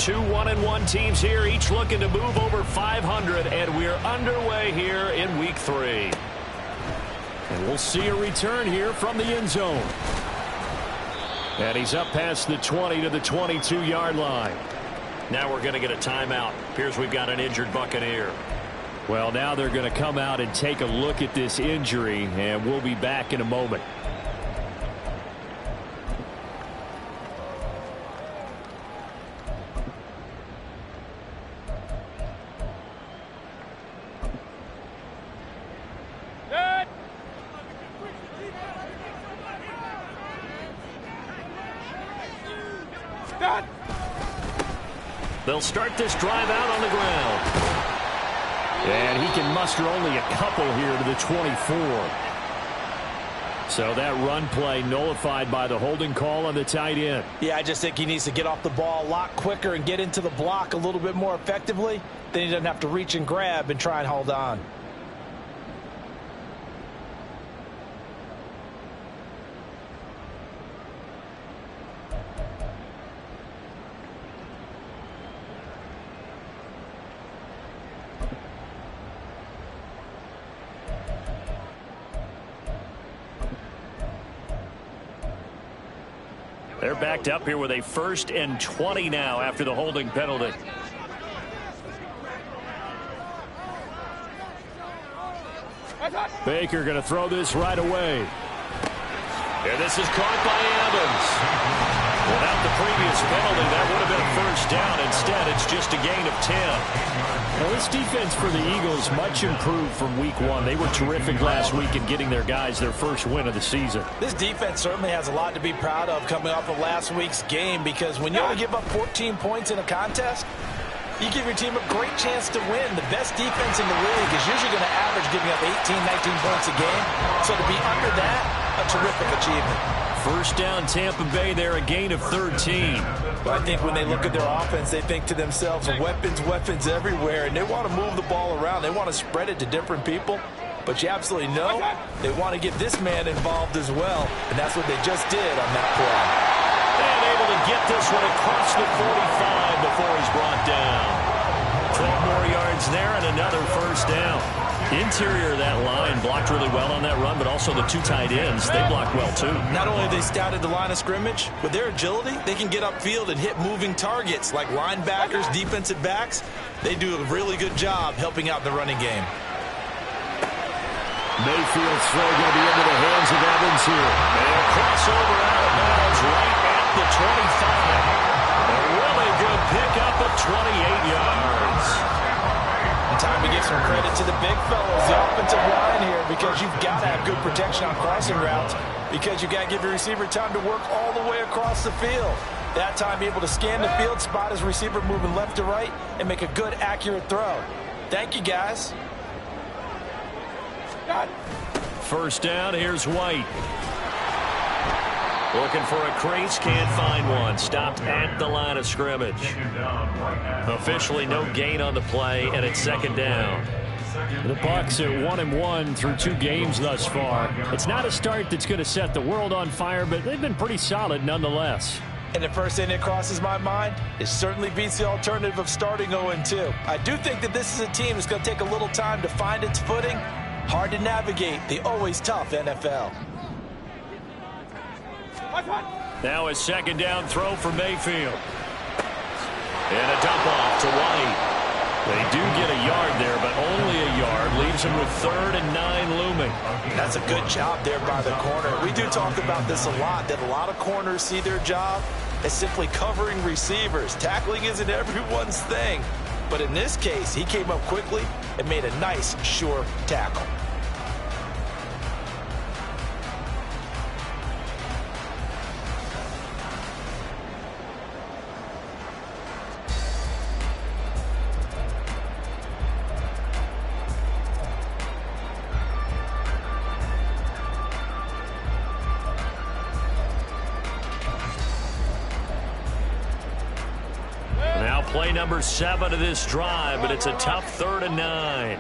Two 1-1 teams here, each looking to move over 500, and we're underway here in Week 3. And we'll see a return here from the end zone. And he's up past the 20 to the 22-yard line. Now we're going to get a timeout. Appears we've got an injured Buccaneer. Well, now they're going to come out and take a look at this injury, and we'll be back in a moment. They'll start this drive out on the ground. And he can muster only a couple here to the 24. So that run play nullified by the holding call on the tight end. Yeah, I just think he needs to get off the ball a lot quicker and get into the block a little bit more effectively. Then he doesn't have to reach and grab and try and hold on. They're backed up here with a 1st and 20 now after the holding penalty. Baker going to throw this right away. And this is caught by Evans. Without the previous penalty, that would have been a 1st down. Instead, it's just a gain of 10. Well, this defense for the Eagles much improved from Week 1. They were terrific last week in getting their guys their first win of the season. This defense certainly has a lot to be proud of coming off of last week's game, because when you only give up 14 points in a contest, you give your team a great chance to win. The best defense in the league is usually going to average giving up 18, 19 points a game. So to be under that, a terrific achievement. 1st down Tampa Bay there, a gain of 13. But I think when they look at their offense, they think to themselves, weapons, weapons everywhere, and they want to move the ball around. They want to spread it to different people. But you absolutely know they want to get this man involved as well, and that's what they just did on that play. And able to get this one across the 45 before he's brought down. 12 more yards there and another 1st down. Interior of that line blocked really well on that run, but also the 2 tight ends, they blocked well too. Not only have they scouted the line of scrimmage, with their agility, they can get upfield and hit moving targets like linebackers, defensive backs. They do a really good job helping out the running game. Mayfield's throw going to be into the hands of Evans here. And a crossover out of bounds right at the 25. A really good pickup of 28 yards. Time to give some credit to the big fellows, the offensive line here, because you've got to have good protection on crossing routes, because you've got to give your receiver time to work all the way across the field. That time able to scan the field, spot his receiver moving left to right, and make a good, accurate throw. Thank you, guys. 1st down, here's White. Looking for a crease, can't find one. Stopped at the line of scrimmage. Officially no gain on the play, and it's 2nd down. The Bucs at 1-1 through 2 games thus far. It's not a start that's going to set the world on fire, but they've been pretty solid nonetheless. And the first thing that crosses my mind is certainly beats the alternative of starting 0-2. I do think that this is a team that's going to take a little time to find its footing. Hard to navigate the always tough NFL. Now a 2nd down throw for Mayfield. And a dump off to White. They do get a yard there, but only a yard. Leaves them with 3rd and 9 looming. That's a good job there by the corner. We do talk about this a lot, that a lot of corners see their job as simply covering receivers. Tackling isn't everyone's thing. But in this case, he came up quickly and made a nice, sure tackle. Play number 7 of this drive, but it's a tough 3rd and 9.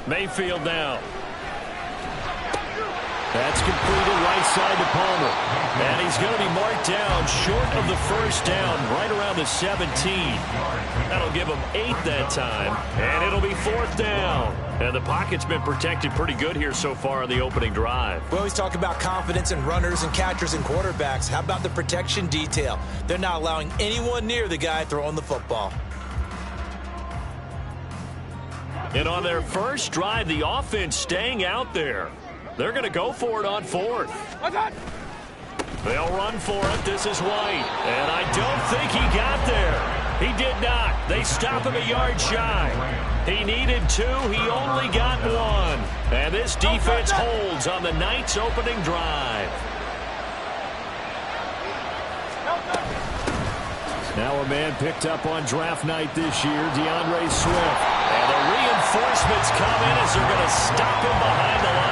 Mayfield now. That's completed right side to Palmer. And he's going to be marked down short of the first down, right around the 17. That'll give him 8 that time. And it'll be 4th down. And the pocket's been protected pretty good here so far on the opening drive. We always talk about confidence in runners and catchers and quarterbacks. How about the protection detail? They're not allowing anyone near the guy throwing the football. And on their first drive, the offense staying out there. They're going to go for it on 4th. They'll run for it. This is White. And I don't think he got there. He did not. They stop him a yard shy. He needed 2. He only got 1. And this defense holds on the Knights' opening drive. Now a man picked up on draft night this year, DeAndre Swift. And the reinforcements come in as they're going to stop him behind the line.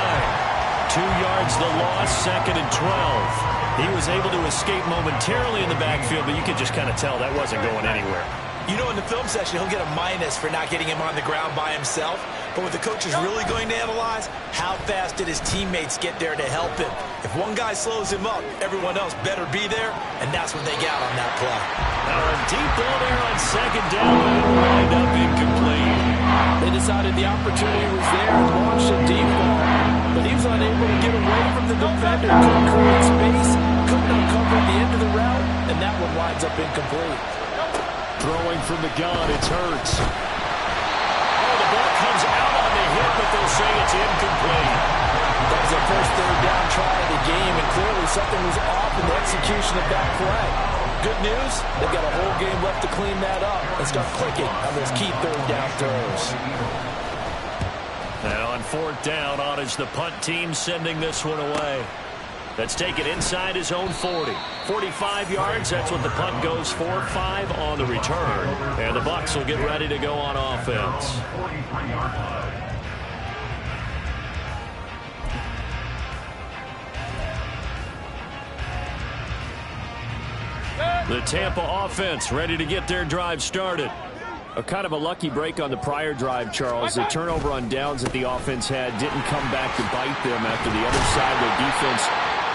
2 yards the loss, 2nd and 12. He was able to escape momentarily in the backfield, but you could just kind of tell that wasn't going anywhere. You know, in the film session, he'll get a minus for not getting him on the ground by himself. But what the coach is really going to analyze, how fast did his teammates get there to help him? If one guy slows him up, everyone else better be there, and that's what they got on that play. Now a deep ball there on 2nd down, and lined up incomplete. They decided the opportunity was there and launched a deep ball, but he was unable to get away from the defender. Couldn't create space, couldn't uncover the end of the route, and that one winds up incomplete. Throwing from the gun, it's Hurts. Oh, the ball comes out on the hit, but they'll say it's incomplete. That was their first 3rd down try of the game, and clearly something was off in the execution of that play. Good news, they've got a whole game left to clean that up and start clicking on those key 3rd down throws. And on 4th down, on is the punt team sending this one away. Let's take it inside his own 40. 45 yards, that's what the punt goes for. 5 on the return. And the Bucs will get ready to go on offense. The Tampa offense ready to get their drive started. A kind of a lucky break on the prior drive, Charles. The turnover on downs that the offense had didn't come back to bite them after the other side of their defense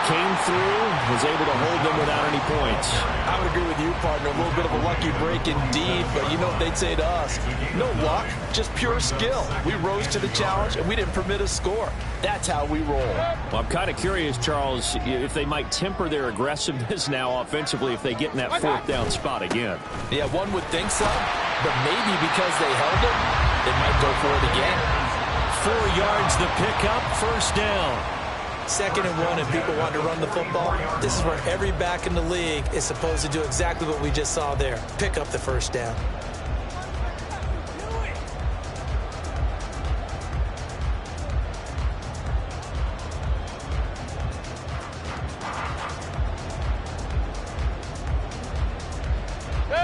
came through, was able to hold them without any points. I would agree with you, partner. A little bit of a lucky break indeed, but you know what they'd say to us? No luck, just pure skill. We rose to the challenge, and we didn't permit a score. That's how we roll. Well, I'm kind of curious, Charles, if they might temper their aggressiveness now offensively if they get in that 4th down spot again. Yeah, one would think so, but maybe because they held it, they might go for it again. 4 yards the pickup, 1st down. 2nd and 1, and people want to run the football. This is where every back in the league is supposed to do exactly what we just saw there. Pick up the 1st down.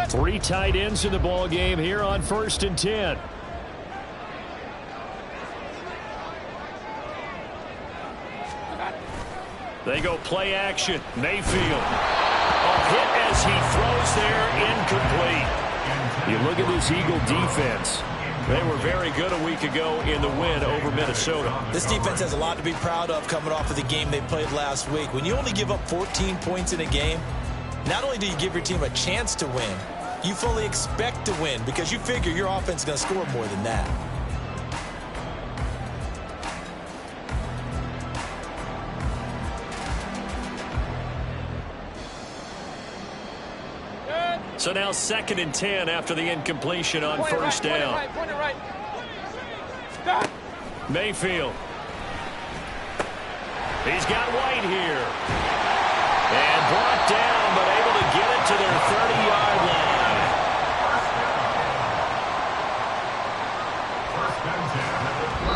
Three tight ends in the ball game here on 1st and 10. They go play action. Mayfield. A hit as he throws there, incomplete. You look at this Eagle defense. They were very good a week ago in the win over Minnesota. This defense has a lot to be proud of coming off of the game they played last week. When you only give up 14 points in a game, not only do you give your team a chance to win, you fully expect to win because you figure your offense is going to score more than that. So now 2nd and 10 after the incompletion on 1st down. Mayfield. He's got White here. And brought down, but able to get it to their 30-yard line.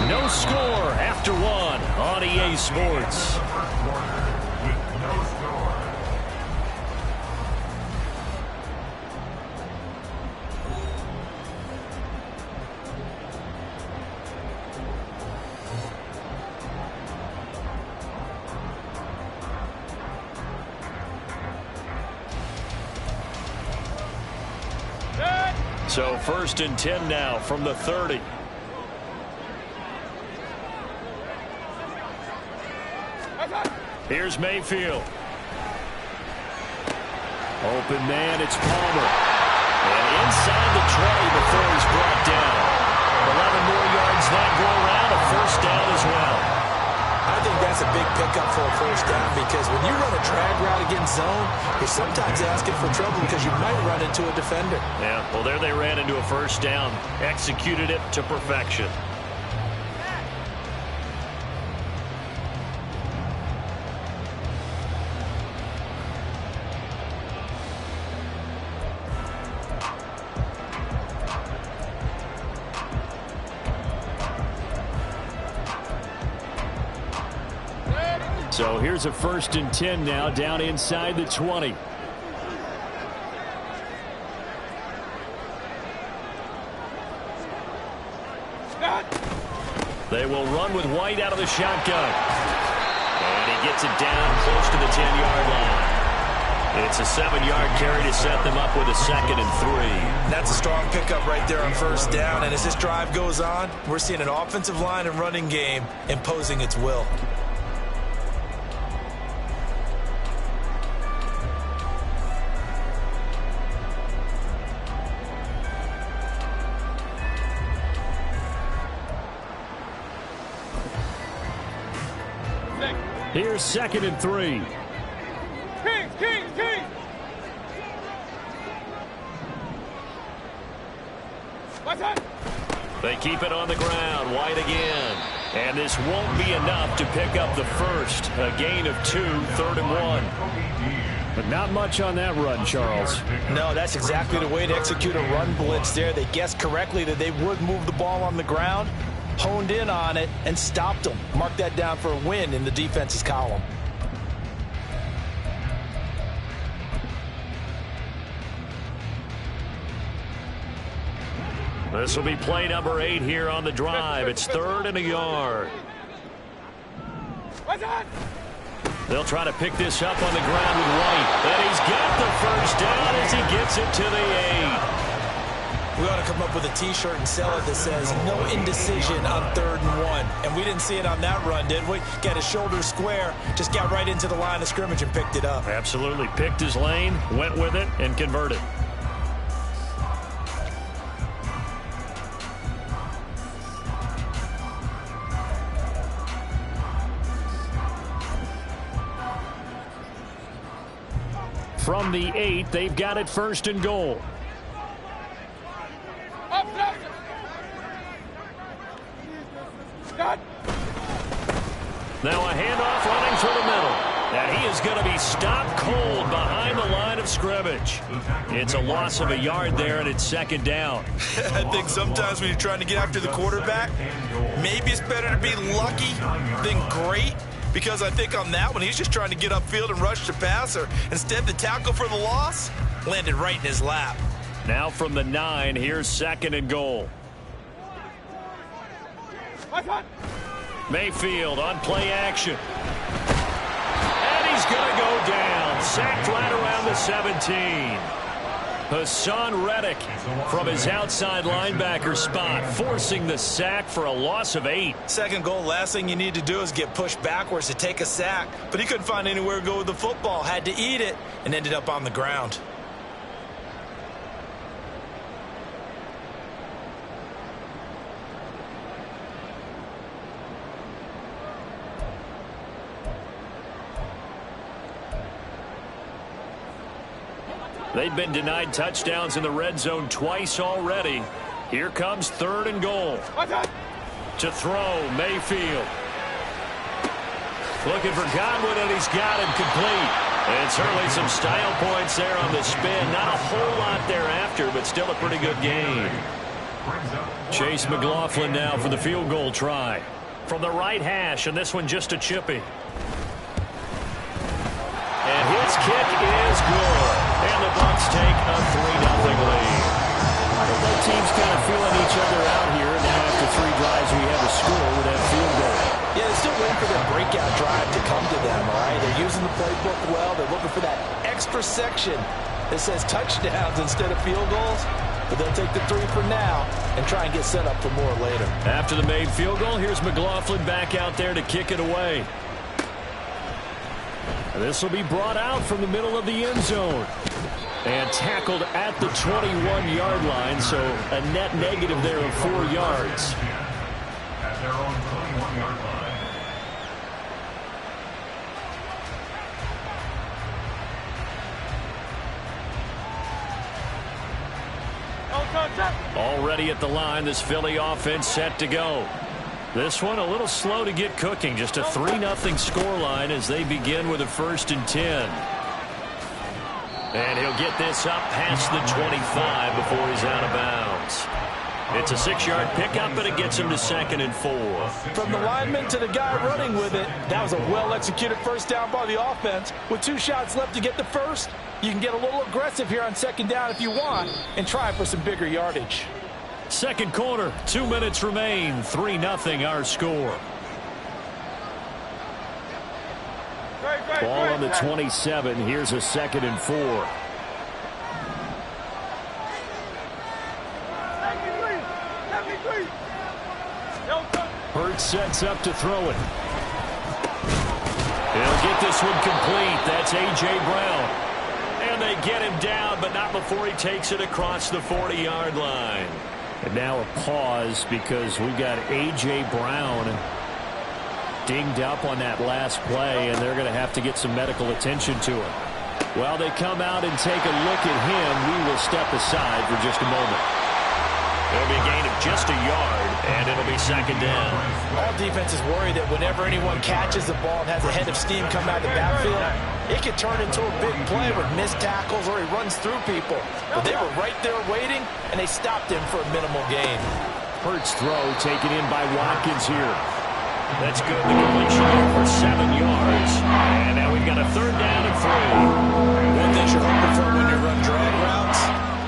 No score after 1 on EA Sports. So 1st and 10 now from the 30. Here's Mayfield. Open man, it's Palmer. And inside the 20 before he's brought down. 11 more yards that go around, a first down as well. I think that's a big pickup for a first down because when you run a drag route against zone, you're sometimes asking for trouble because you might run into a defender. Yeah, well, there they ran into a first down. Executed it to perfection. So here's a 1st and 10 now, down inside the 20. They will run with White out of the shotgun. And he gets it down close to the 10-yard line. It's a 7-yard carry to set them up with a 2nd and 3. That's a strong pickup right there on first down. And as this drive goes on, we're seeing an offensive line and running game imposing its will. Here's 2nd and 3. Kings. They keep it on the ground. White again. And this won't be enough to pick up the first. A gain of 2, 3rd and 1. But not much on that run, Charles. No, that's exactly the way to execute a run blitz there. They guessed correctly that they would move the ball on the ground, honed in on it, and stopped them. Mark that down for a win in the defense's column. This will be play number 8 here on the drive. It's 3rd and a yard. They'll try to pick this up on the ground with White. And he's got the first down as he gets it to the 8. We ought to come up with a T-shirt and sell it that says no indecision on 3rd and 1. And we didn't see it on that run, did we? Got his shoulders square, just got right into the line of scrimmage and picked it up. Absolutely. Picked his lane, went with it, and converted. From the 8, they've got it 1st and goal. Now a handoff running through the middle. And he is going to be stopped cold behind the line of scrimmage. It's a loss of a yard there, and it's 2nd down. I think sometimes when you're trying to get after the quarterback, maybe it's better to be lucky than great. Because I think on that one, he's just trying to get upfield and rush the passer. Instead, the tackle for the loss landed right in his lap. Now from the 9, here's 2nd and goal. Mayfield on play action. And he's going to go down. Sacked right around the 17. Hassan Reddick from his outside linebacker spot, forcing the sack for a loss of 8. 2nd goal, last thing you need to do is get pushed backwards to take a sack. But he couldn't find anywhere to go with the football, had to eat it, and ended up on the ground. They've been denied touchdowns in the red zone twice already. Here comes 3rd and goal. To throw, Mayfield. Looking for Godwin, and he's got him complete. And certainly some style points there on the spin. Not a whole lot thereafter, but still a pretty good game. Chase McLaughlin now for the field goal try. From the right hash, and this one just a chippy. And his kick is good. And the Bucs take a 3-0 lead. Both teams kind of feeling each other out here. Now after 3 drives, we have a score with that field goal. Yeah, they're still waiting for their breakout drive to come to them, all right? They're using the playbook well. They're looking for that extra section that says touchdowns instead of field goals. But they'll take the 3 for now and try and get set up for more later. After the made field goal, here's McLaughlin back out there to kick it away. This will be brought out from the middle of the end zone. And tackled at the 21-yard line, so a net negative there of 4 yards. At their own 21-yard line. Already at the line, this Philly offense set to go. This one a little slow to get cooking. Just a 3-0 scoreline as they begin with a 1st and 10. And he'll get this up past the 25 before he's out of bounds. It's a 6-yard pickup, but it gets him to 2nd and 4. From the lineman to the guy running with it, that was a well-executed first down by the offense. With 2 shots left to get the first, you can get a little aggressive here on 2nd down if you want and try for some bigger yardage. Second quarter, 2 minutes remain. 3-0 our score. Ball on the 27. Here's a 2nd and 4. Hurts sets up to throw it. He'll get this one complete. That's A.J. Brown. And they get him down, but not before he takes it across the 40-yard line. And now a pause because we've got A.J. Brown dinged up on that last play, and they're going to have to get some medical attention to him. While they come out and take a look at him, we will step aside for just a moment. It'll be a gain of just a yard, and it'll be 2nd down. All defenses worry that whenever anyone catches the ball and has a head of steam come out of the backfield, it could turn into a big play with missed tackles or he runs through people. But they were right there waiting, and they stopped him for a minimal gain. Hurts throw taken in by Watkins here. That's good. The completion there for 7 yards. And now we've got a 3rd down and 3. One thing you're hoping for when you run drag routes,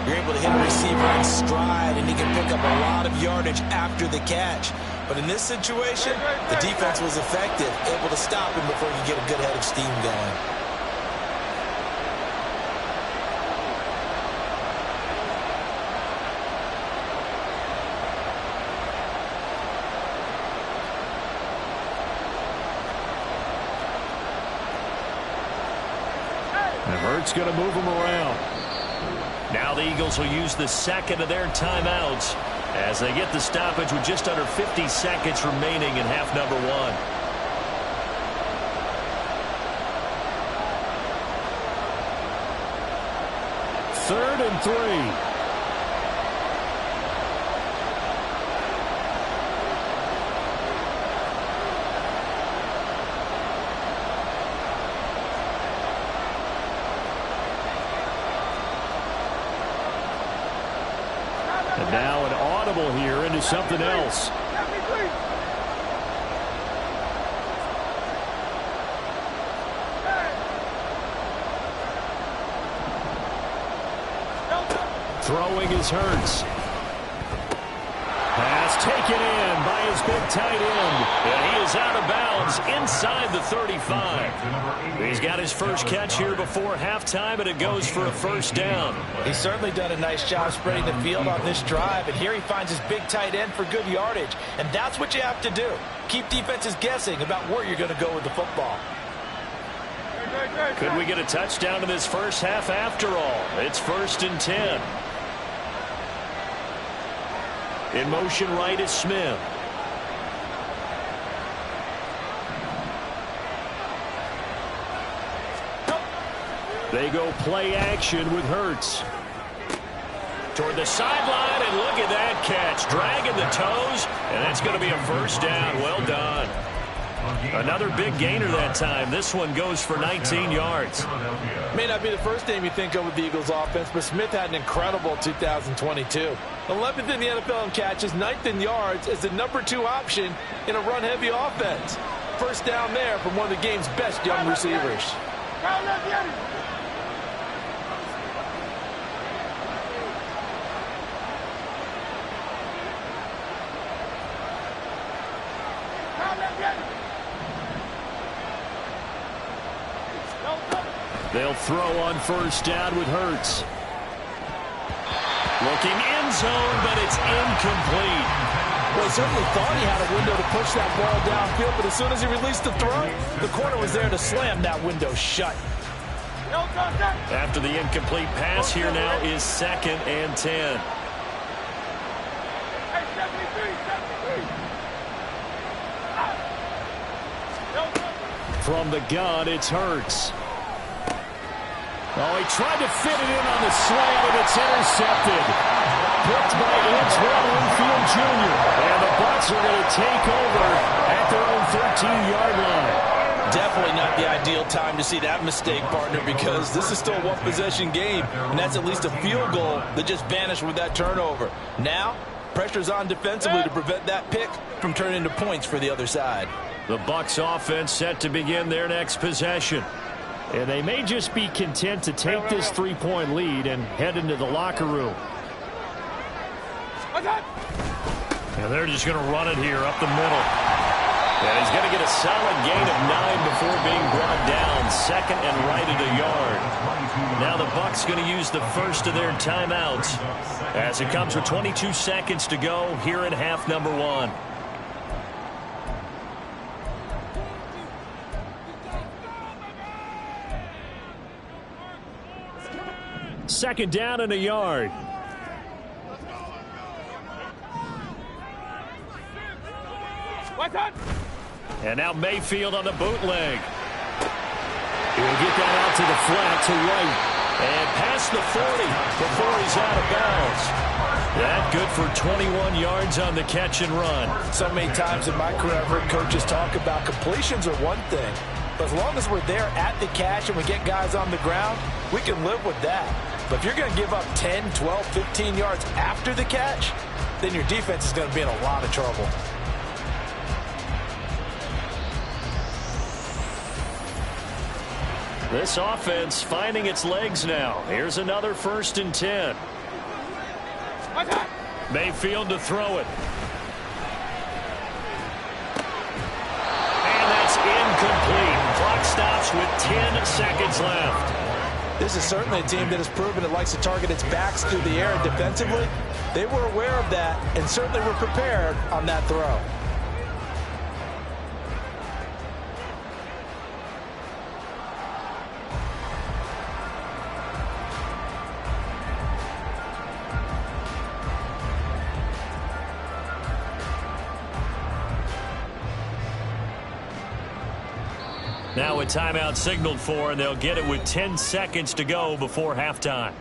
you're able to hit a receiver in stride, and he can pick up a lot of yardage after the catch. But in this situation, the defense was effective, able to stop him before he could get a good head of steam going. And Hurts going to move him around. Now the Eagles will use the 2nd of their timeouts as they get the stoppage with just under 50 seconds remaining in half number 1. Third and 3. And now an audible here into something else. Throwing is Hurts. Pass taken in by his big tight end. And he is out of bounds inside the 35. He's got his first catch here before halftime, and it goes for a 1st down. He's certainly done a nice job spreading the field on this drive, and here he finds his big tight end for good yardage. And that's what you have to do. Keep defenses guessing about where you're going to go with the football. Could we get a touchdown in this first half after all? It's 1st and 10. In motion right is Smith. They go play action with Hurts. Toward the sideline, and look at that catch. Dragging the toes, and that's going to be a 1st down. Well done. Another big gainer that time. This one goes for 19 yards. May not be the first name you think of with the Eagles offense, but Smith had an incredible 2022. 11th in the NFL in catches, 9th in yards as the number 2 option in a run-heavy offense. 1st down there from one of the game's best young receivers. They'll throw on 1st down with Hurts. Looking end zone, but it's incomplete. Well, he certainly thought he had a window to push that ball downfield, but as soon as he released the throw, the corner was there to slam that window shut. After the incomplete pass, here now is 2nd and 10. From the gun, it's Hurts. Oh, he tried to fit it in on the slant, and it's intercepted. Picked by Antoine Winfield Jr. And the Bucs are going to take over at their own 13-yard line. Definitely not the ideal time to see that mistake, partner, because this is still a one-possession game, and that's at least a field goal that just vanished with that turnover. Now, pressure's on defensively to prevent that pick from turning into points for the other side. The Bucs offense set to begin their next possession. And they may just be content to take this 3-point lead and head into the locker room. And they're just going to run it here up the middle. And he's going to get a solid gain of 9 before being brought down. 2nd and right at a yard. Now the Bucs going to use the first of their timeouts as it comes with 22 seconds to go here in half number 1. Second down and a yard. And now Mayfield on the bootleg. He'll get that out to the flat to right. And past the 40 before he's out of bounds. That good for 21 yards on the catch and run. So many times in my career, I've heard coaches talk about completions are one thing. But as long as we're there at the catch and we get guys on the ground, we can live with that. But if you're going to give up 10, 12, 15 yards after the catch, then your defense is going to be in a lot of trouble. This offense finding its legs now. Here's another 1st and 10. Mayfield to throw it. And that's incomplete. Clock stops with 10 seconds left. This is certainly a team that has proven it likes to target its backs through the air, and defensively, they were aware of that and certainly were prepared on that throw. Now a timeout signaled for, and they'll get it with 10 seconds to go before halftime.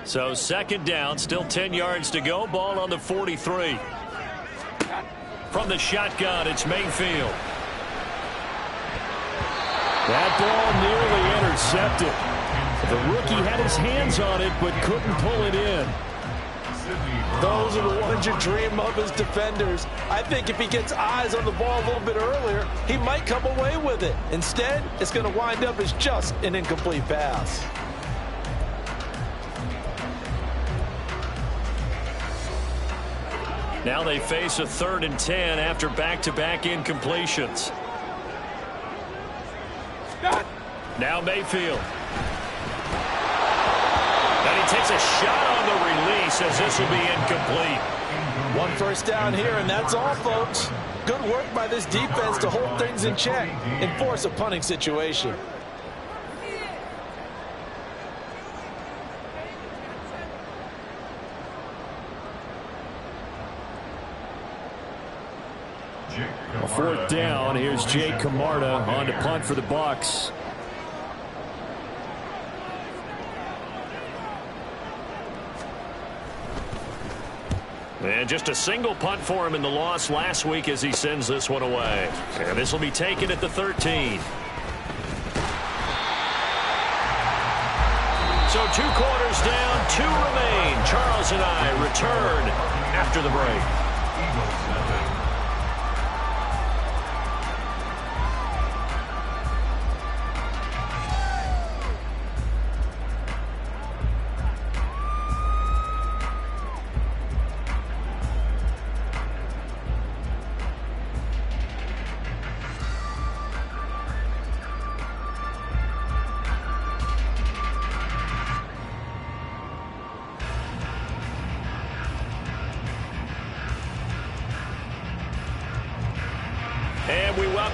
So 2nd down, still 10 yards to go. Ball on the 43. From the shotgun, it's Mayfield. That ball nearly intercepted. The rookie had his hands on it, but couldn't pull it in. Those are the ones you dream of as defenders. I think if he gets eyes on the ball a little bit earlier, he might come away with it. Instead, it's going to wind up as just an incomplete pass. Now they face a 3rd and 10 after back-to-back incompletions. Now Mayfield. And he takes a shot on the release as this will be incomplete. 1 first down here, and that's all, folks. Good work by this defense to hold things in check and force a punting situation. A 4th down. Here's Jake Camarda on to punt for the Bucs. And just a single punt for him in the loss last week as he sends this one away. And this will be taken at the 13. So 2 quarters down, 2 remain. Charles and I return after the break.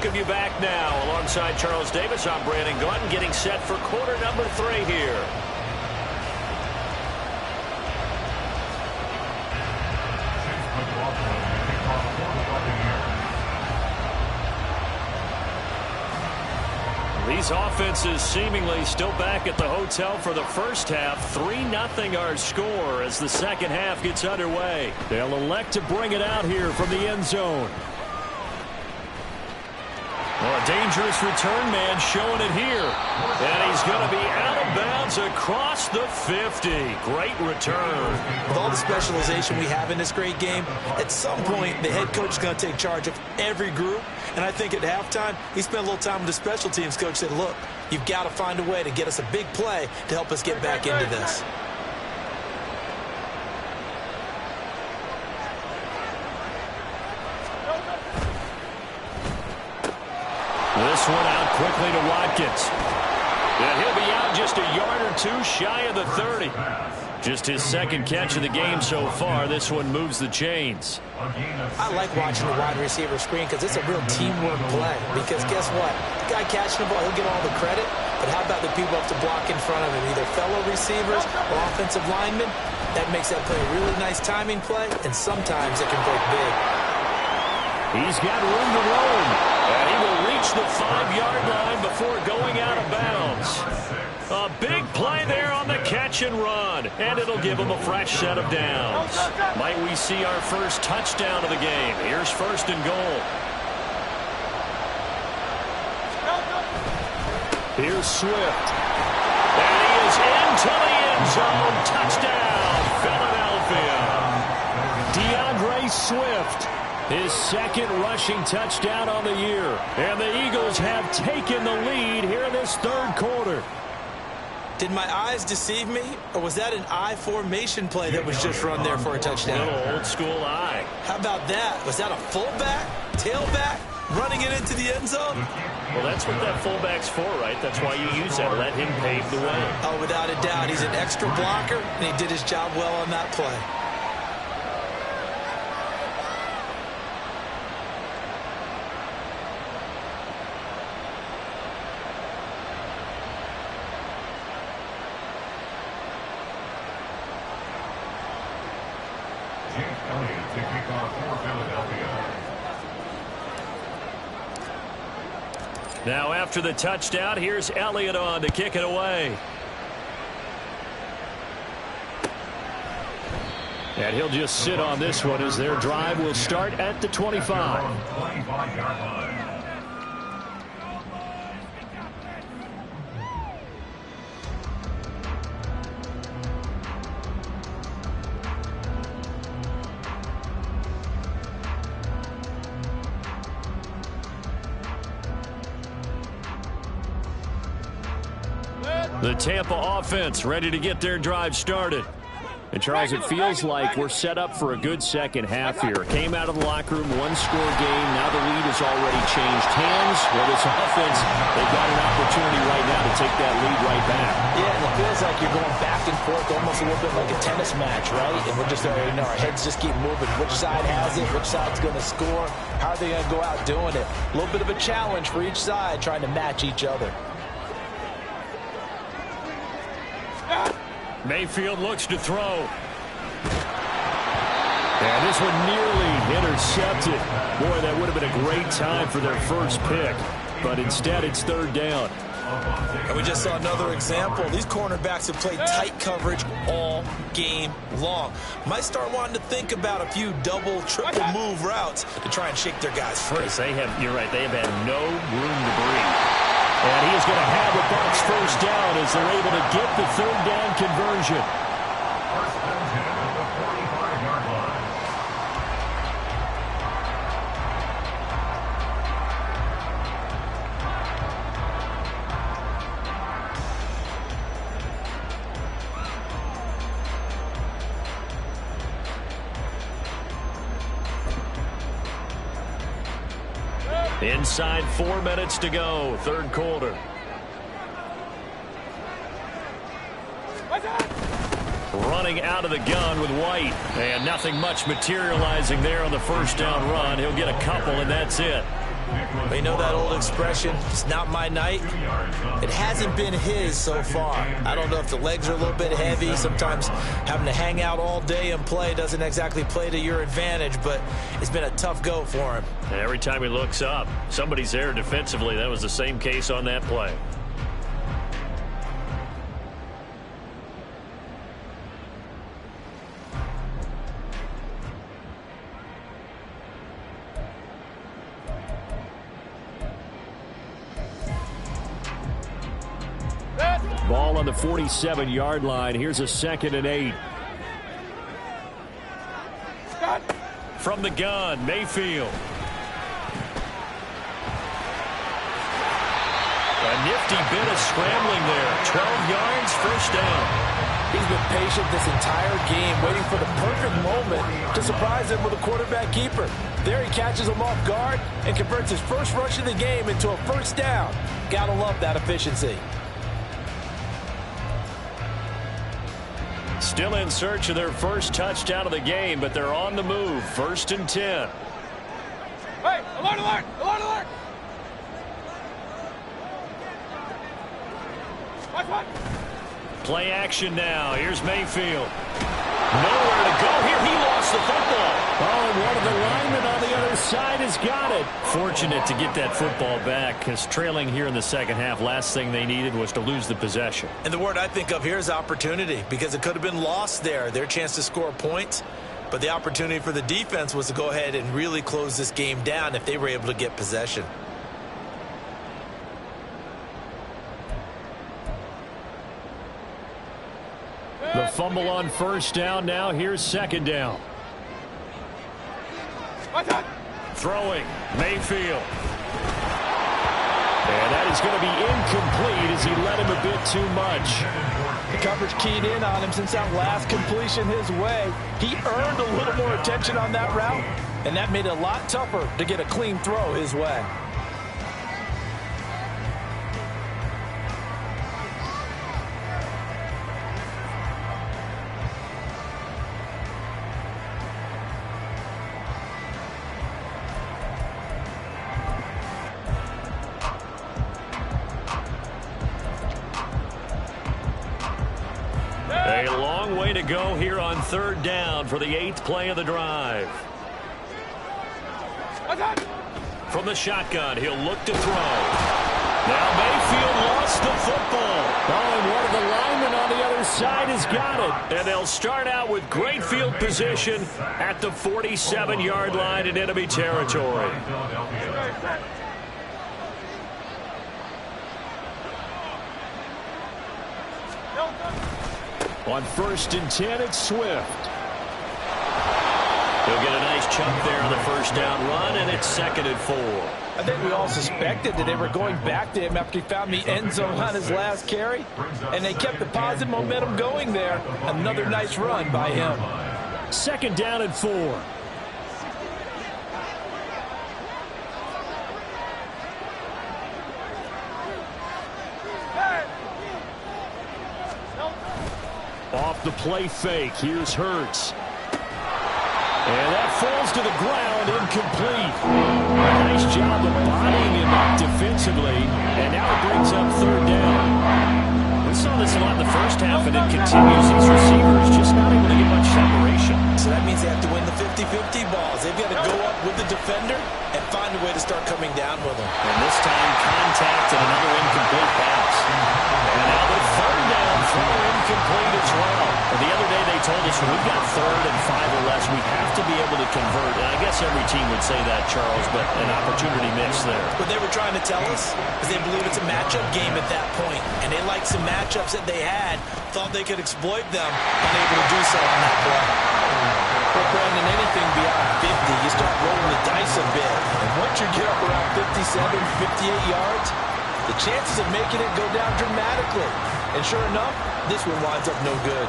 welcome you back now. Alongside Charles Davis, I'm Brandon Glenn, getting set for quarter number 3 here. These offenses seemingly still back at the hotel for the first half. 3-0 our score as the second half gets underway. They'll elect to bring it out here from the end zone. Well, a dangerous return man showing it here. And he's going to be out of bounds across the 50. Great return. With all the specialization we have in this great game, at some point the head coach is going to take charge of every group. And I think at halftime, he spent a little time with the special teams coach, said, look, you've got to find a way to get us a big play to help us get back into this. This one out quickly to Watkins. And he'll be out just a yard or two shy of the 30. Just his second catch of the game so far. This one moves the chains. I like watching the wide receiver screen because it's a real teamwork play. Because guess what? The guy catching the ball, he'll get all the credit. But how about the people who have to block in front of him? Either fellow receivers or offensive linemen. That makes that play a really nice timing play. And sometimes it can break big. He's got room to roam. And he will reach the 5-yard line before going out of bounds. A big play there on the catch and run. And it'll give him a fresh set of downs. Might we see our first touchdown of the game? Here's first and goal. Here's Swift. And he is into the end zone. Touchdown, Philadelphia. DeAndre Swift. His second rushing touchdown on the year. And the Eagles have taken the lead here in this third quarter. Did my eyes deceive me, or was that an I formation play that was just run there for a touchdown? A little old school eye. How about that? Was that a fullback, tailback, running it into the end zone? Well, that's what that fullback's for, right? That's why you use that. Let him pave the way. Oh, without a doubt. He's an extra blocker, and he did his job well on that play. Now after the touchdown, here's Elliott on to kick it away. And he'll just sit on this one as their drive will start at the 25. The Tampa offense ready to get their drive started. And, Charles, it feels like we're set up for a good second half here. Came out of the locker room, one-score game. Now the lead has already changed hands. Well, this offense, they've got an opportunity right now to take that lead right back. Yeah, and it feels like you're going back and forth almost a little bit like a tennis match, right? And we're just, our heads just keep moving. Which side has it? Which side's going to score? How are they going to go out doing it? A little bit of a challenge for each side trying to match each other. Mayfield looks to throw. And this one nearly intercepted. Boy, that would have been a great time for their first pick. But instead, it's third down. And we just saw another example. These cornerbacks have played tight coverage all game long. Might start wanting to think about a few double, triple move routes to try and shake their guys free. You're right, they have had no room to breathe. And he is going to have the Bucs first down as they're able to get the third down conversion. First and 10 at the 45-yard line. Inside 4 minutes to go, third quarter. Running out of the gun with White. And nothing much materializing there on the first down run. He'll get a couple, and that's it. You know that old expression, it's not my night? It hasn't been his so far. I don't know if the legs are a little bit heavy. Sometimes having to hang out all day and play doesn't exactly play to your advantage, but it's been a tough go for him. And every time he looks up, somebody's there defensively. That was the same case on that play. Ball on the 47-yard line. Here's a 2nd and 8. From the gun, Mayfield. A nifty bit of scrambling there. 12 yards, first down. He's been patient this entire game, waiting for the perfect moment to surprise him with a quarterback keeper. There he catches him off guard and converts his first rush of the game into a first down. Gotta love that efficiency. Still in search of their first touchdown of the game, but they're on the move. 1st and 10. Hey, alert, alert, alert, alert! Watch. Play action now. Here's Mayfield. Nowhere to go here. He lost the football. Oh, and one of the linemen on the other side has got it. Fortunate to get that football back, because trailing here in the second half, last thing they needed was to lose the possession. And the word I think of here is opportunity, because it could have been lost there. Their chance to score points, but the opportunity for the defense was to go ahead and really close this game down if they were able to get possession. The fumble on first down now. Here's 2nd down. Throwing, Mayfield. And that is going to be incomplete as he led him a bit too much. The coverage keyed in on him since that last completion his way. He earned a little more attention on that route, and that made it a lot tougher to get a clean throw his way. A long way to go here on 3rd down for the 8th play of the drive. From the shotgun, he'll look to throw. Now Mayfield lost the football. Oh, and one of the linemen on the other side has got it. And they'll start out with great field position at the 47-yard line in enemy territory. On 1st and 10, it's Swift. He'll get a nice chunk there on the first down run, and it's 2nd and 4. I think we all suspected that they were going back to him after he found the end zone on his last carry, and they kept the positive momentum going there. Another nice run by him. 2nd down and 4. Off the play fake, here's Hurts. And that falls to the ground, incomplete. Nice job of bodying him up defensively, and now it brings up 3rd down. We saw this a lot in the first half, and it continues. These receivers just not able to get much separation. So that means they have to win the 50-50 balls. They've got to go up with the defender and find a way to start coming down with them. And this time, contact and another incomplete pass. And now the 3rd down throw incomplete as well. And the other day they told us when we've got 3rd and 5 or less, we have to be able to convert. And I guess every team would say that, Charles, but an opportunity missed there. What they were trying to tell us is they believe it's a matchup game at that point, and they liked some matchups that they had, thought they could exploit them, unable to do so on that play. But Brandon, anything beyond 50, you start rolling the dice a bit. And once you get up around 57, 58 yards, the chances of making it go down dramatically. And sure enough, this one winds up no good.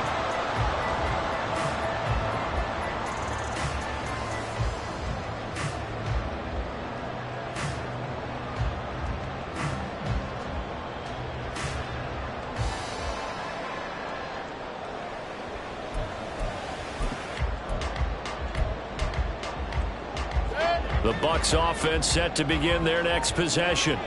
The Bucs offense set to begin their next possession.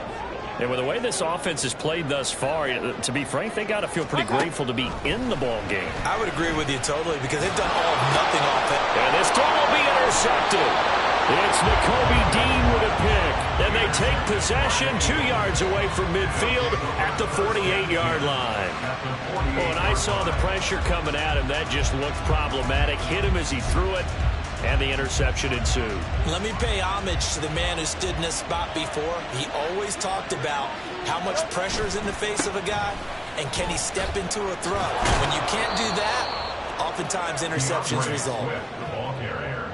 And with the way this offense has played thus far, to be frank, they got to feel pretty grateful to be in the ball game. I would agree with you totally because they've done all or nothing offense. And this throw will be intercepted. It's Nakobe Dean with a pick. And they take possession 2 yards away from midfield at the 48-yard line. Well, when I saw the pressure coming at him, that just looked problematic. Hit him as he threw it. And the interception ensued. Let me pay homage to the man who stood in this spot before. He always talked about how much pressure is in the face of a guy and can he step into a throw. When you can't do that, oftentimes interceptions result.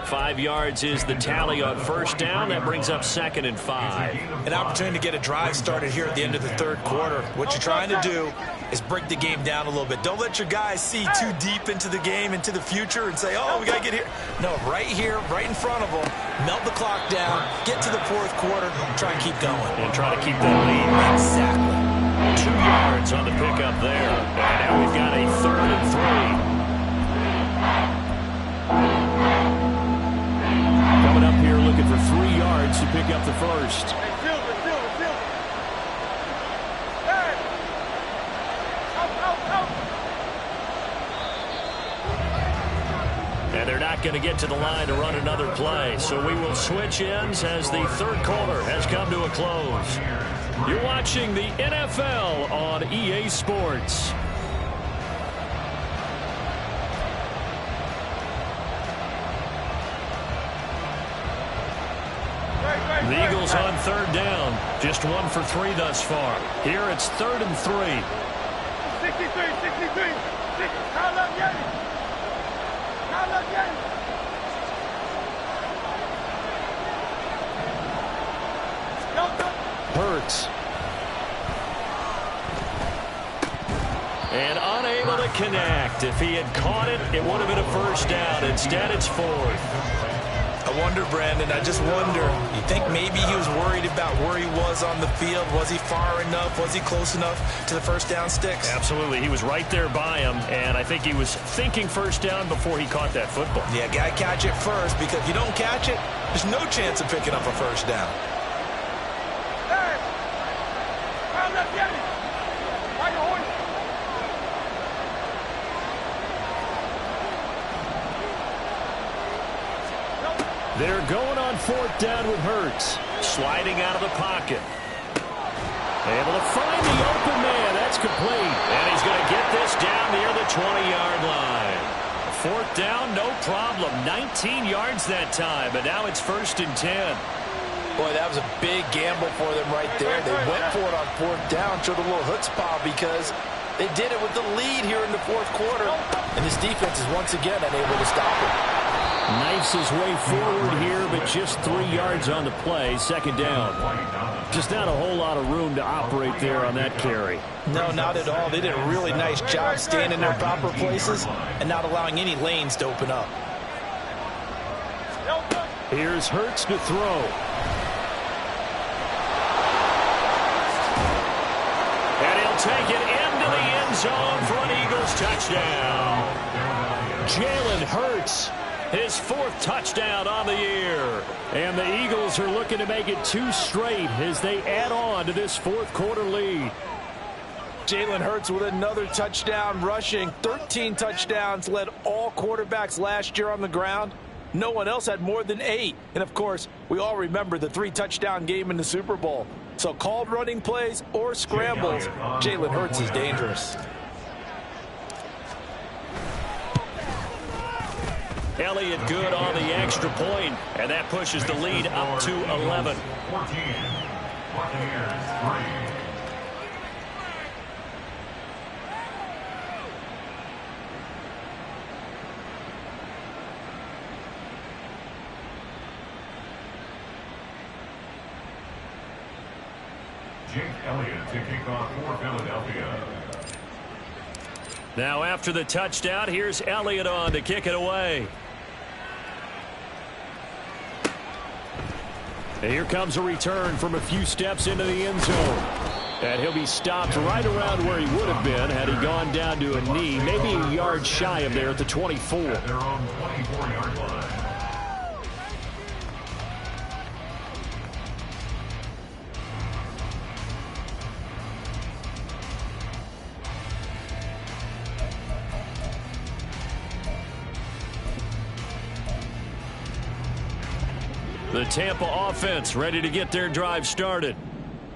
5 yards is the tally on first down. That brings up 2nd and 5. An opportunity to get a drive started here at the end of the third quarter. What you're trying to do is break the game down a little bit. Don't let your guys see too deep into the game, into the future, and say, oh, we got to get here. No, right here, right in front of them, melt the clock down, get to the fourth quarter, try and keep going. And try to keep that lead. Exactly. 2 yards on the pickup there. And now we've got a 3rd and 3. Coming up here looking for 3 yards to pick up the first. And they're not going to get to the line to run another play. So we will switch ends as the third quarter has come to a close. You're watching the NFL on EA Sports. The Eagles on 3rd down. Just 1 for 3 thus far. Here it's 3rd and 3. 63. Hurts. And unable to connect. If he had caught it, it would have been a first down. Instead, it's 4th. I wonder, Brandon, I just wonder, you think maybe he was worried about where he was on the field? Was he far enough? Was he close enough to the first down sticks? Absolutely. He was right there by him, and I think he was thinking first down before he caught that football. Yeah, got to catch it first, because if you don't catch it, there's no chance of picking up a first down. They're going on 4th down with Hurts. Sliding out of the pocket. Able to find the open man. That's complete. And he's going to get this down near the 20-yard line. 4th down, no problem. 19 yards that time. But now it's 1st and 10. Boy, that was a big gamble for them right there. They went for it on 4th down. Showed a little chutzpah because they did it with the lead here in the fourth quarter. And this defense is once again unable to stop it. Knifes his way forward here, but just 3 yards on the play. 2nd down. Just not a whole lot of room to operate there on that carry. No, not at all. They did a really nice job staying in their proper places and not allowing any lanes to open up. Here's Hurts to throw. And he'll take it into the end zone for an Eagles touchdown. Jalen Hurts. His 4th touchdown on the year. And the Eagles are looking to make it 2 straight as they add on to this fourth quarter lead. Jalen Hurts with another touchdown rushing. 13 touchdowns, led all quarterbacks last year on the ground. No one else had more than 8. And, of course, we all remember the 3-touchdown game in the Super Bowl. So called running plays or scrambles, Jalen Hurts is dangerous. Elliott good on the extra point, and that pushes the lead up to 11. 14. Buccaneers 3. Jake Elliott to kick off for Philadelphia. Now after the touchdown, here's Elliott on to kick it away. And here comes a return from a few steps into the end zone. And he'll be stopped right around where he would have been had he gone down to a knee, maybe a yard shy of there at the 24. At their own 24-yard line. The Tampa offense ready to get their drive started.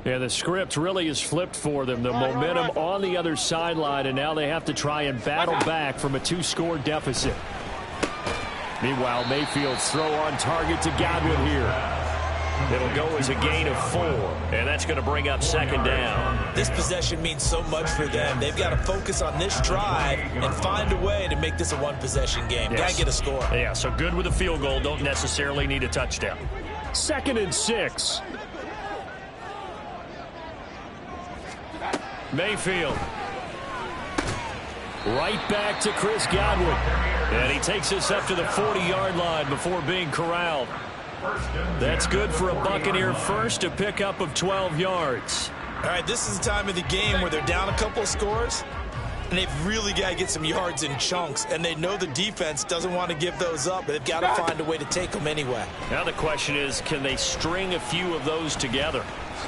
And the script really is flipped for them. The momentum on the other sideline, and now they have to try and battle back from a 2-score deficit. Meanwhile, Mayfield's throw on target to Godwin here. It'll go as a gain of 4, and that's going to bring up second down. This possession means so much for them. They've got to focus on this drive and find a way to make this a one-possession game. Yes. Got to get a score. Yeah, so good with a field goal. Don't necessarily need a touchdown. 2nd and 6. Mayfield. Right back to Chris Godwin. And he takes us up to the 40-yard line before being corralled. That's good for a Buccaneer first, a pickup of 12 yards. All right, this is the time of the game where they're down a couple of scores, and they've really got to get some yards in chunks, and they know the defense doesn't want to give those up, but they've got to find a way to take them anyway. Now the question is, can they string a few of those together?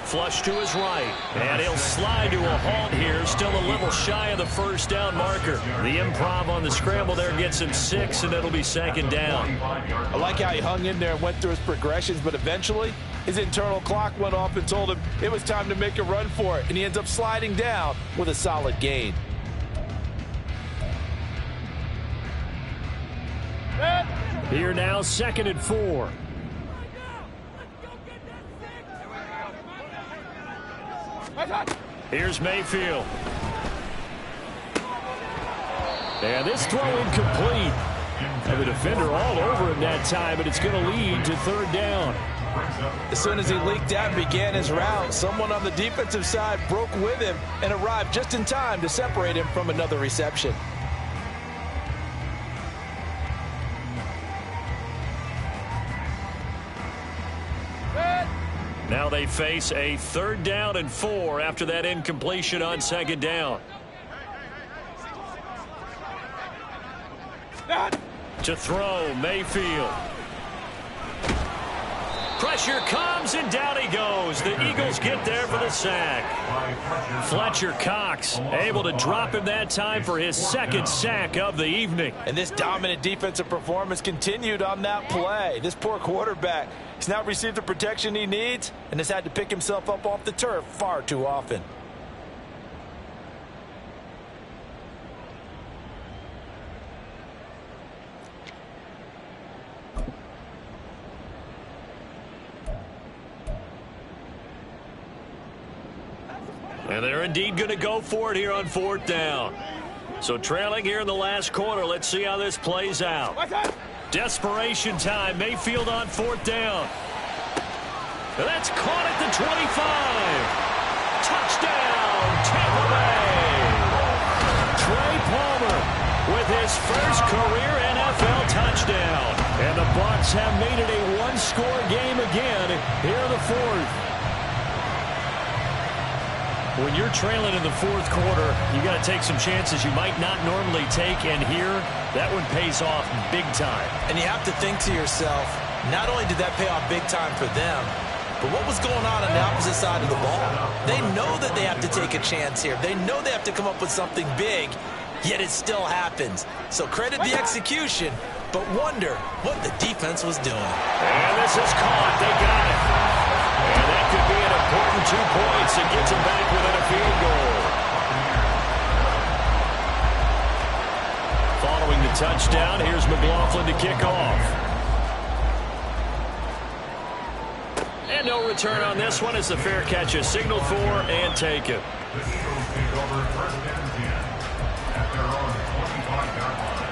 Flush to his right, and he'll slide to a halt here, still a little shy of the first down marker. The improv on the scramble there gets him 6, and it'll be second down. I like how he hung in there and went through his progressions, but eventually his internal clock went off and told him it was time to make a run for it, and he ends up sliding down with a solid gain. Here now, 2nd and 4. Here's Mayfield. And this throw incomplete. And the defender all over him that time, but it's going to lead to 3rd down. As soon as he leaked out and began his route, someone on the defensive side broke with him and arrived just in time to separate him from another reception. Now they face a 3rd down and 4 after that incompletion on 2nd down. To throw, Mayfield. Pressure comes, and down he goes. The Eagles get there for the sack. Fletcher Cox able to drop him that time for his 2nd sack of the evening. And this dominant defensive performance continued on that play. This poor quarterback has now received the protection he needs and has had to pick himself up off the turf far too often. And they're indeed going to go for it here on 4th down. So trailing here in the last quarter. Let's see how this plays out. Desperation time. Mayfield on 4th down. And that's caught at the 25. Touchdown, Tampa Bay. Trey Palmer with his first career NFL touchdown. And the Bucs have made it a 1-score game again here in the 4th. When you're trailing in the 4th quarter, you got to take some chances you might not normally take, and here, that one pays off big time. And you have to think to yourself, not only did that pay off big time for them, but what was going on the opposite side of the ball? They know that they have to take a chance here. They know they have to come up with something big, yet it still happens. So credit the execution, but wonder what the defense was doing. And this is caught. They got it. And that could be an important 2 points and gets them back within a field goal. Following the touchdown, here's McLaughlin to kick off. And no return on this one as the fair catch is signaled for and taken. The Eagles take over 1st and 10 at their own 25-yard line.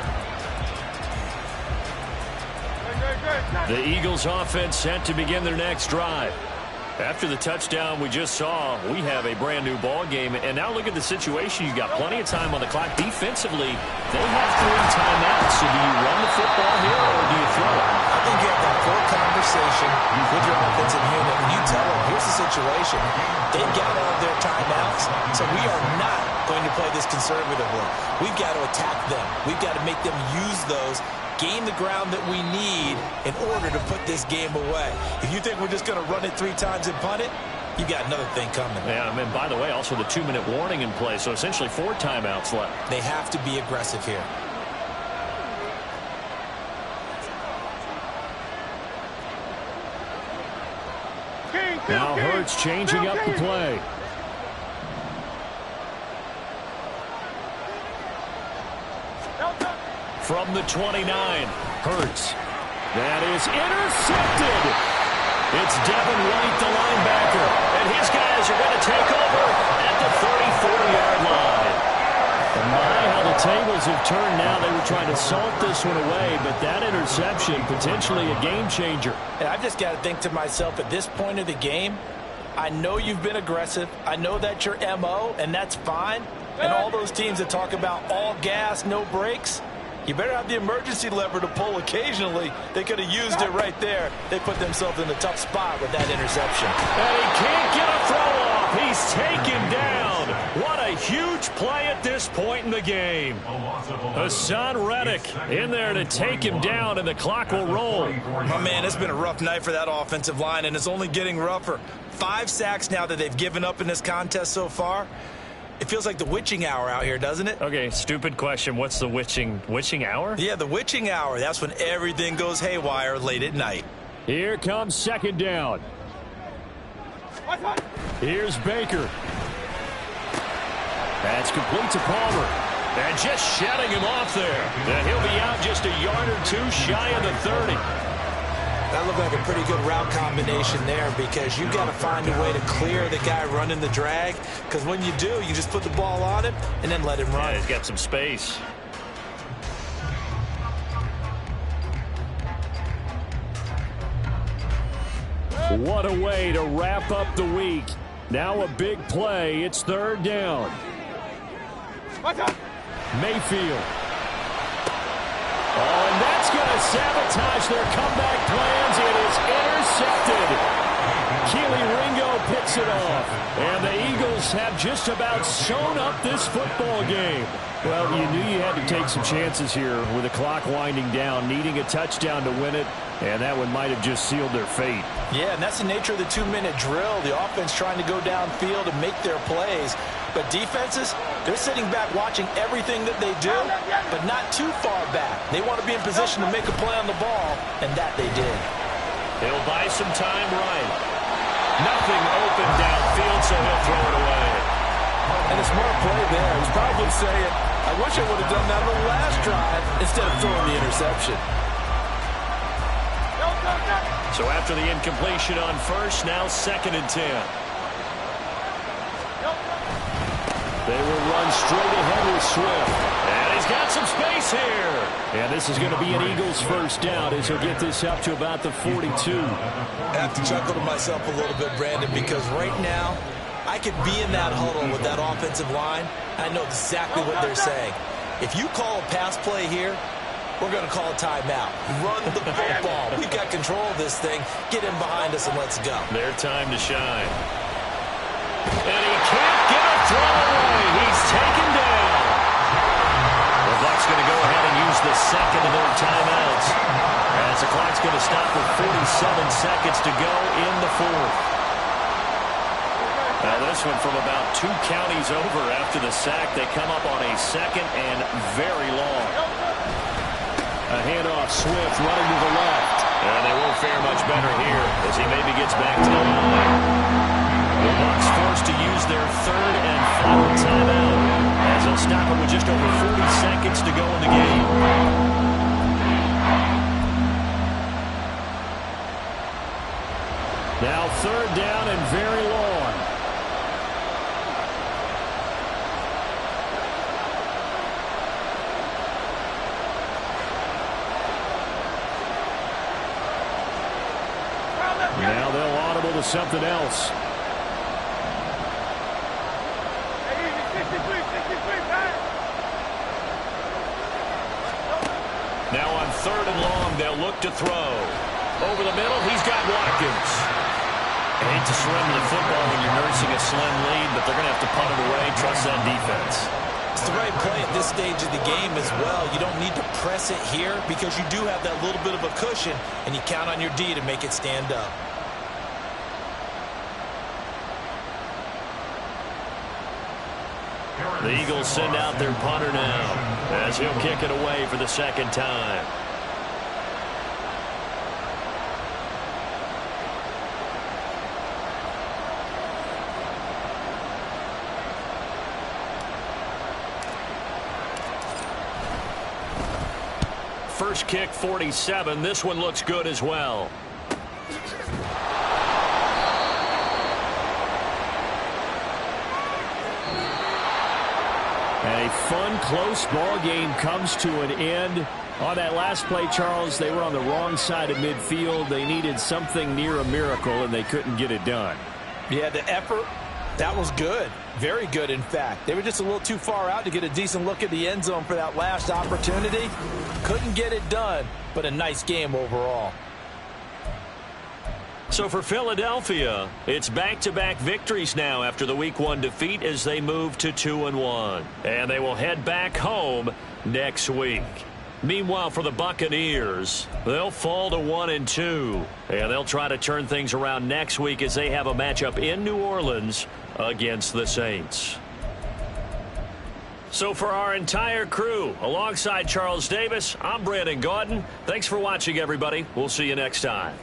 The Eagles offense set to begin their next drive. After the touchdown we just saw, we have a brand new ball game. And now look at the situation. You've got plenty of time on the clock. Defensively, they have 3 timeouts. So do you run the football here or do you throw it? I think you have that full conversation with your offensive unit, and you tell them, here's the situation. They've got all of their timeouts, so we are not going to play this conservatively. We've got to attack them. We've got to make them use those, gain the ground that we need in order to put this game away. If you think we're just going to run it 3 times and punt it, you got another thing coming. Yeah, I mean, by the way, also the 2-minute warning in play, so essentially 4 timeouts left. They have to be aggressive here. Bucs changing up the play. From the 29, Hurts. That is intercepted. It's Devin White, the linebacker, and his guys are going to take over at the 34-yard line. And my, how the tables have turned now. They were trying to salt this one away, but that interception, potentially a game changer. And I've just got to think to myself, at this point of the game, I know you've been aggressive. I know that's your MO, and that's fine. And all those teams that talk about all gas, no brakes, you better have the emergency lever to pull occasionally. They could have used it right there. They put themselves in a tough spot with that interception. And he can't get a throw off. He's taken down. What a huge play at this point in the game. Hassan Reddick in there to take him down, and the clock will roll. My man, it's been a rough night for that offensive line, and it's only getting rougher. 5 sacks now that they've given up in this contest so far. It feels like the witching hour out here, doesn't it? Okay, stupid question. What's the witching hour? Yeah, the witching hour. That's when everything goes haywire late at night. Here comes second down. Here's Baker. That's complete to Palmer. And just shutting him off there. And he'll be out just a yard or two shy of the 30. That looked like a pretty good route combination there, because you've got to find a way to clear the guy running the drag, because when you do, you just put the ball on him and then let him run. Yeah, he's got some space. What a way to wrap up the week. Now a big play. It's third down. Mayfield. Oh, and that's going to sabotage their comeback plans. It is intercepted. Keely Ringo picks it off. And the Eagles have just about sewn up this football game. Well, you knew you had to take some chances here with the clock winding down, needing a touchdown to win it, and that one might have just sealed their fate. Yeah, and that's the nature of the 2-minute drill. The offense trying to go downfield and make their plays. But defenses, they're sitting back watching everything that they do, but not too far back. They want to be in position to make a play on the ball, and that they did. He'll buy some time right. Nothing open downfield, so he'll throw it away. And a smart play there. He's probably saying, I wish I would have done that on the last drive instead of throwing the interception. So after the incompletion on first, now 2nd and 10. They will run straight ahead with Swift. And he's got some space here. And this is going to be an Eagles first down as he'll get this up to about the 42. I have to chuckle to myself a little bit, Brandon, because right now I could be in that huddle with that offensive line. I know exactly what they're saying. If you call a pass play here, we're going to call a timeout. Run the football. We've got control of this thing. Get in behind us and let's go. Their time to shine. And he can't get a throw away. He's taken down. The Bucs going to go ahead and use the second of their timeouts, as the clock's going to stop with 47 seconds to go in the fourth. Now this one from about 2 counties over after the sack. They come up on a second and very long. A handoff, Swift running to the left. And they won't fare much better here as he maybe gets back to the line. The Bucs forced to use their third and final timeout, as they'll stop it with just over 40 seconds to go in the game. Now 3rd down and very long. Now they'll audible to something else. Now on 3rd and long, they'll look to throw. Over the middle, he's got Watkins. I hate to surrender the football when you're nursing a slim lead, but they're going to have to punt it away. Trust that defense. It's the right play at this stage of the game as well. You don't need to press it here because you do have that little bit of a cushion, and you count on your D to make it stand up. The Eagles send out their punter now, as he'll kick it away for the 2nd time. first kick 47. This one looks good as well. And a fun, close ball game comes to an end. On that last play, Charles, they were on the wrong side of midfield. They needed something near a miracle, and they couldn't get it done. Yeah, the effort, that was good. Very good, in fact. They were just a little too far out to get a decent look at the end zone for that last opportunity. Couldn't get it done, but a nice game overall. So for Philadelphia, it's back-to-back victories now after the Week 1 defeat as they move to 2-1. And they will head back home next week. Meanwhile, for the Buccaneers, they'll fall to 1-2. And they'll try to turn things around next week as they have a matchup in New Orleans against the Saints. So for our entire crew, alongside Charles Davis, I'm Brandon Gaudin. Thanks for watching, everybody. We'll see you next time.